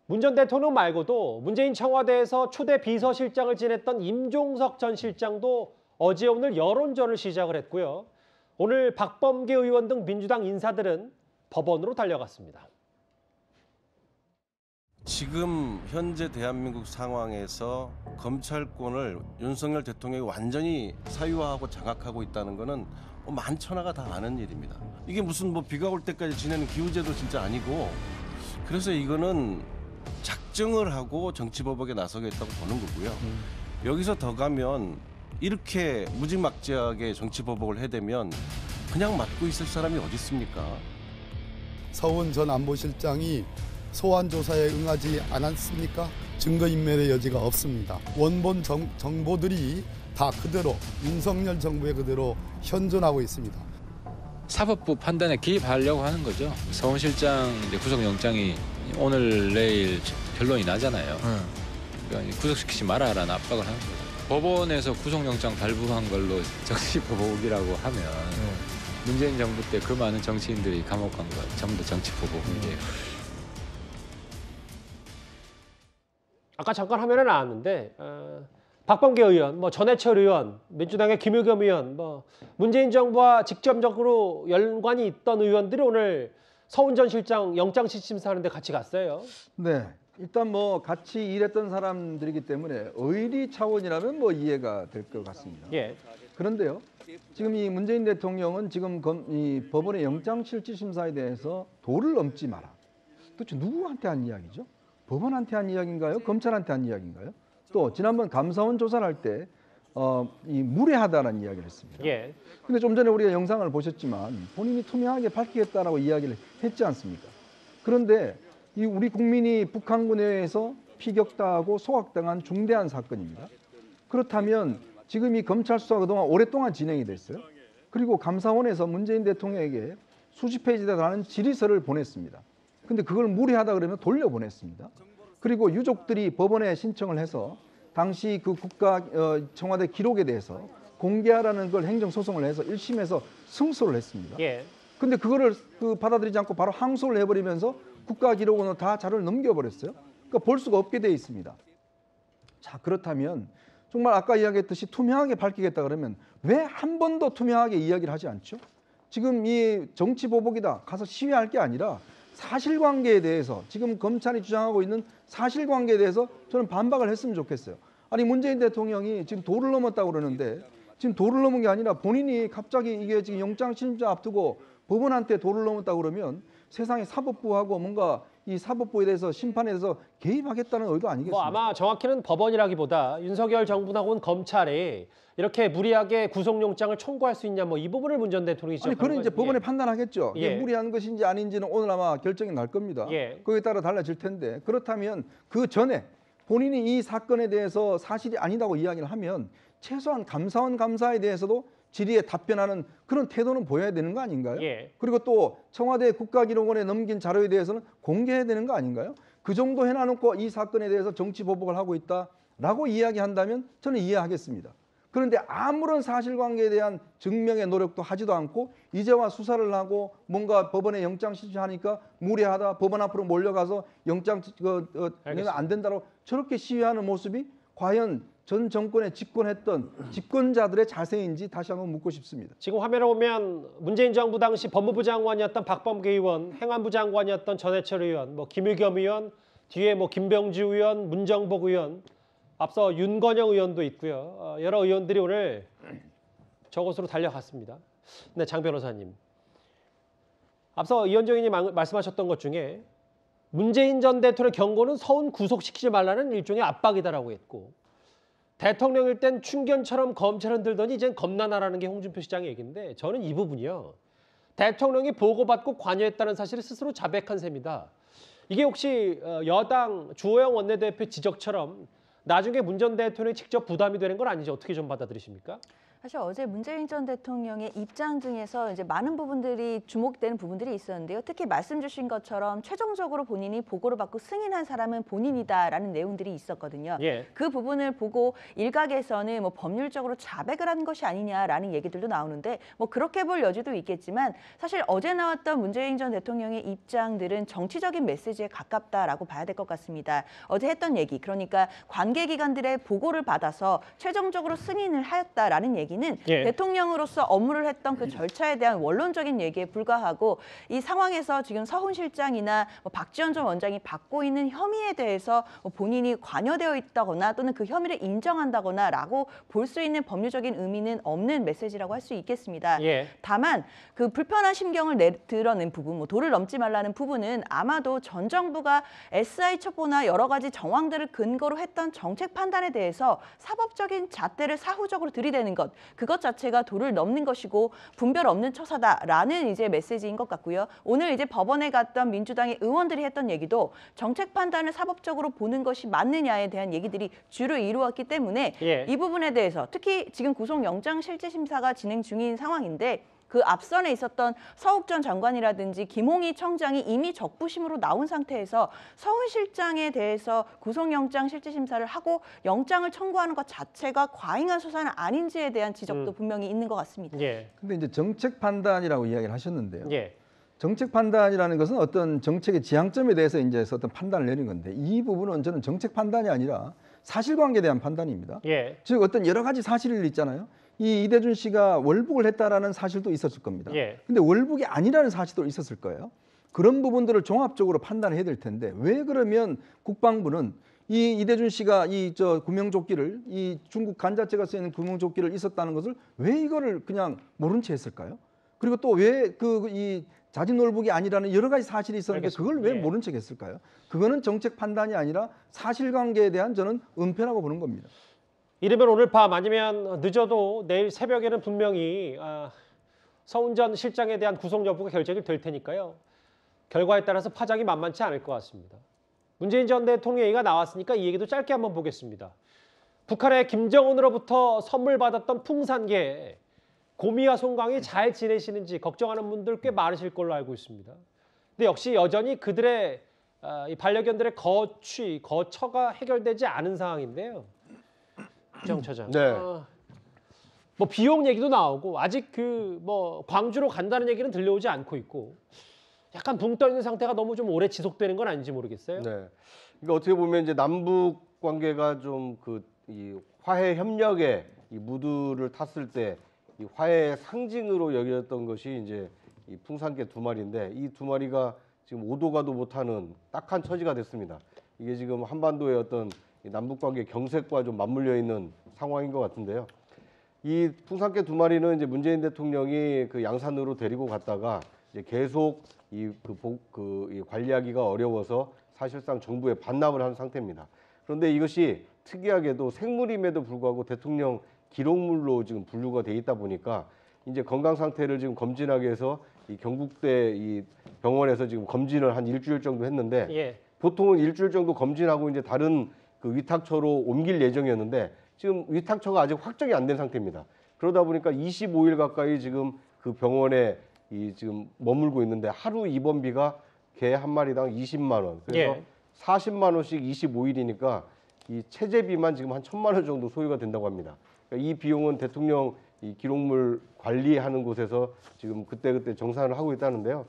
문 전 대통령 말고도 문재인 청와대에서 초대 비서실장을 지냈던 임종석 전 실장도 어제 오늘 여론전을 시작을 했고요. 오늘 박범계 의원 등 민주당 인사들은 법원으로 달려갔습니다. 지금 현재 대한민국 상황에서 검찰권을 윤석열 대통령이 완전히 사유화하고 장악하고 있다는 것은 만천하가 다 아는 일입니다. 이게 무슨 비가 올 때까지 지내는 기우제도 진짜 아니고, 그래서 이거는 작정을 하고 정치보복에 나서겠다고 보는 거고요. 여기서 더 가면 이렇게 무지막지하게 정치보복을 해대면 그냥 맡고 있을 사람이 어디 있습니까? 서훈 전 안보실장이 소환 조사에 응하지 않았습니까? 증거인멸의 여지가 없습니다. 원본 정보들이 다 그대로 윤석열 정부의 그대로 현존하고 있습니다. 사법부 판단에 개입하려고 하는 거죠. 서훈 실장 구속영장이 오늘 내일 결론이 나잖아요. 그러니까 구속시키지 말아라는 압박을 하는 거죠. 법원에서 구속영장 발부한 걸로 정치보복이라고 하면 문재인 정부 때 그 많은 정치인들이 감옥 간 거 전부 다 정치보복이에요. 아까 잠깐 화면에 나왔는데 박범계 의원, 전해철 의원, 민주당의 김의겸 의원, 문재인 정부와 직접적으로 연관이 있던 의원들이 오늘 서훈 전 실장 영장실심사하는데 같이 갔어요. 네, 일단 같이 일했던 사람들이기 때문에 의리 차원이라면 이해가 될 것 같습니다. 예. 그런데요, 지금 이 문재인 대통령은 지금 이 법원의 영장실질심사에 대해서 도를 넘지 마라. 도대체 누구한테 한 이야기죠? 법원한테 한 이야기인가요? 검찰한테 한 이야기인가요? 또 지난번 감사원 조사를 할 때 이 무례하다는 이야기를 했습니다. 예. 근데 좀 전에 우리가 영상을 보셨지만 본인이 투명하게 밝히겠다라고 이야기를 했지 않습니까? 그런데 이 우리 국민이 북한군 내에서 피격당하고 소각당한 중대한 사건입니다. 그렇다면 지금 이 검찰 수사가 그동안 오랫동안 진행이 됐어요. 그리고 감사원에서 문재인 대통령에게 수십 페이지에 달하는 질의서를 보냈습니다. 근데 그걸 무리하다 그러면 돌려보냈습니다. 그리고 유족들이 법원에 신청을 해서 당시 그 청와대 기록에 대해서 공개하라는 걸 행정소송을 해서 1심에서 승소를 했습니다. 예. 근데 그거를 받아들이지 않고 바로 항소를 해버리면서 국가기록원으로 다 자료를 넘겨버렸어요. 그러니까 볼 수가 없게 돼 있습니다. 자, 그렇다면 정말 아까 이야기했듯이 투명하게 밝히겠다 그러면 왜 한 번도 투명하게 이야기를 하지 않죠? 지금 이 정치보복이다 가서 시위할 게 아니라 사실관계에 대해서 지금 검찰이 주장하고 있는 사실관계에 대해서 저는 반박을 했으면 좋겠어요. 아니 문재인 대통령이 지금 도를 넘었다고 그러는데 지금 도를 넘은 게 아니라 본인이 갑자기 이게 지금 영장실심사 앞두고 법원한테 도를 넘었다고 그러면 세상에 사법부하고 뭔가 이 사법부에 대해서 심판에 대해서 개입하겠다는 의도 아니겠습니까? 아마 정확히는 법원이라기보다 윤석열 정부나 혹은 검찰이 이렇게 무리하게 구속영장을 청구할 수 있냐 이 부분을 문 전 대통령이 지적하는 그건 이제 거죠. 법원이 예. 판단하겠죠. 이게 예. 무리한 것인지 아닌지는 오늘 아마 결정이 날 겁니다. 예. 거기에 따라 달라질 텐데 그렇다면 그 전에 본인이 이 사건에 대해서 사실이 아니다고 이야기를 하면 최소한 감사원 감사에 대해서도 질의에 답변하는 그런 태도는 보여야 되는 거 아닌가요? 예. 그리고 또 청와대 국가기록원에 넘긴 자료에 대해서는 공개해야 되는 거 아닌가요? 그 정도 해놔놓고 이 사건에 대해서 정치보복을 하고 있다라고 이야기한다면 저는 이해하겠습니다. 그런데 아무런 사실관계에 대한 증명의 노력도 하지도 않고 이제와 수사를 하고 뭔가 법원에 영장실질하니까 무례하다, 법원 앞으로 몰려가서 영장 안 된다고 저렇게 시위하는 모습이 과연 전 정권에 집권했던 집권자들의 자세인지 다시 한번 묻고 싶습니다. 지금 화면에 보면 문재인 정부 당시 법무부 장관이었던 박범계 의원, 행안부 장관이었던 전해철 의원, 김의겸 의원, 뒤에 김병주 의원, 문정복 의원, 앞서 윤건영 의원도 있고요. 여러 의원들이 오늘 저곳으로 달려갔습니다. 네, 장 변호사님. 앞서 이현정 의원님 말씀하셨던 것 중에 문재인 전 대통령 경고는 서훈 구속시키지 말라는 일종의 압박이다라고 했고 대통령일 땐 충견처럼 검찰은 들더니 이젠 겁나나라는 게 홍준표 시장의 얘기인데 저는 이 부분이요. 대통령이 보고받고 관여했다는 사실을 스스로 자백한 셈이다. 이게 혹시 여당 주호영 원내대표 지적처럼 나중에 문 전 대통령이 직접 부담이 되는 건 아니죠? 어떻게 좀 받아들이십니까? 사실 어제 문재인 전 대통령의 입장 중에서 이제 많은 부분들이 주목되는 부분들이 있었는데요. 특히 말씀 주신 것처럼 최종적으로 본인이 보고를 받고 승인한 사람은 본인이다라는 내용들이 있었거든요. 예. 그 부분을 보고 일각에서는 뭐 법률적으로 자백을 한 것이 아니냐라는 얘기들도 나오는데 뭐 그렇게 볼 여지도 있겠지만 사실 어제 나왔던 문재인 전 대통령의 입장들은 정치적인 메시지에 가깝다라고 봐야 될 것 같습니다. 어제 했던 얘기, 그러니까 관계기관들의 보고를 받아서 최종적으로 승인을 하였다라는 얘기는 예. 대통령으로서 업무를 했던 그 절차에 대한 원론적인 얘기에 불과하고 이 상황에서 지금 서훈 실장이나 뭐 박지원 전 원장이 받고 있는 혐의에 대해서 뭐 본인이 관여되어 있다거나 또는 그 혐의를 인정한다거나라고 볼 수 있는 법률적인 의미는 없는 메시지라고 할 수 있겠습니다. 예. 다만 그 불편한 심경을 드러낸 부분, 뭐 도를 넘지 말라는 부분은 아마도 전 정부가 SI 첩보나 여러 가지 정황들을 근거로 했던 정책 판단에 대해서 사법적인 잣대를 사후적으로 들이대는 것, 그것 자체가 도를 넘는 것이고 분별 없는 처사다라는 이제 메시지인 것 같고요. 오늘 이제 법원에 갔던 민주당의 의원들이 했던 얘기도 정책 판단을 사법적으로 보는 것이 맞느냐에 대한 얘기들이 주를 이루었기 때문에 예. 이 부분에 대해서 특히 지금 구속영장 실질심사가 진행 중인 상황인데 그 앞선에 있었던 서욱 전 장관이라든지 김홍희 청장이 이미 적부심으로 나온 상태에서 서훈 실장에 대해서 구속영장 실질심사를 하고 영장을 청구하는 것 자체가 과잉한 수사는 아닌지에 대한 지적도 분명히 있는 것 같습니다. 예. 근데 이제 정책 판단이라고 이야기를 하셨는데요. 예. 정책 판단이라는 것은 어떤 정책의 지향점에 대해서 이제 어떤 판단을 내리는 건데 이 부분은 저는 정책 판단이 아니라 사실관계에 대한 판단입니다. 예. 즉 어떤 여러 가지 사실이 있잖아요. 이 이대준 씨가 월북을 했다라는 사실도 있었을 겁니다. 예. 근데 월북이 아니라는 사실도 있었을 거예요. 그런 부분들을 종합적으로 판단해야 될 텐데 왜 그러면 국방부는 이 이대준 씨가 이 구명조끼를 이 중국 간자체가 쓰이는 구명조끼를 있었다는 것을 왜 이거를 그냥 모른 채 했을까요? 그리고 또 왜 이 자진 월북이 아니라는 여러 가지 사실이 있었는데 알겠습니다. 그걸 왜 예. 모른 척 했을까요? 그거는 정책 판단이 아니라 사실관계에 대한 저는 은폐라고 보는 겁니다. 이르면 오늘 밤 아니면 늦어도 내일 새벽에는 분명히 서훈 전 실장에 대한 구속 여부가 결정이 될 테니까요. 결과에 따라서 파장이 만만치 않을 것 같습니다. 문재인 전 대통령 얘기가 나왔으니까 이 얘기도 짧게 한번 보겠습니다. 북한의 김정은으로부터 선물 받았던 풍산개, 고미와 송강이 잘 지내시는지 걱정하는 분들 꽤 많으실 걸로 알고 있습니다. 근데 역시 여전히 그들의 이 반려견들의 거처가 해결되지 않은 상황인데요. 정 처장. 네. 뭐 비용 얘기도 나오고 아직 광주로 간다는 얘기는 들려오지 않고 있고 약간 붕 떠 있는 상태가 너무 좀 오래 지속되는 건 아닌지 모르겠어요. 네. 그러니까 어떻게 보면 이제 남북 관계가 좀 이 화해 협력의 이 무드를 탔을 때 이 화해의 상징으로 여겨졌던 것이 이제 이 풍산개 두 마리인데 이 두 마리가 지금 오도 가도 못하는 딱한 처지가 됐습니다. 이게 지금 한반도의 어떤 남북 관계 경색과 좀 맞물려 있는 상황인 것 같은데요. 이 풍산개 두 마리는 이제 문재인 대통령이 그 양산으로 데리고 갔다가 이제 계속 이 관리하기가 어려워서 사실상 정부에 반납을 한 상태입니다. 그런데 이것이 특이하게도 생물임에도 불구하고 대통령 기록물로 지금 분류가 돼 있다 보니까 이제 건강 상태를 지금 검진하기 위해서 이 경북대 이 병원에서 지금 검진을 한 일주일 정도 했는데 예. 보통은 일주일 정도 검진하고 이제 다른 그 위탁처로 옮길 예정이었는데 지금 위탁처가 아직 확정이 안 된 상태입니다. 그러다 보니까 25일 가까이 지금 그 병원에 지금 머물고 있는데 하루 입원비가 개 한 마리당 20만 원. 그래서 예. 40만 원씩 25일이니까 이 체재비만 지금 한 1,000만 원 정도 소요가 된다고 합니다. 그러니까 이 비용은 대통령 이 기록물 관리하는 곳에서 지금 그때그때 정산을 하고 있다는데요.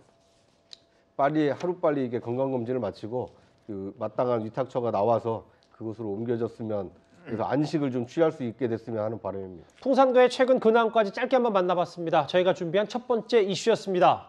하루빨리 이게 건강검진을 마치고 그 마땅한 위탁처가 나와서 그곳으로 옮겨졌으면 그래서 안식을 좀 취할 수 있게 됐으면 하는 바람입니다. 풍산도의 최근 근황까지 짧게 한번 만나봤습니다. 저희가 준비한 첫 번째 이슈였습니다.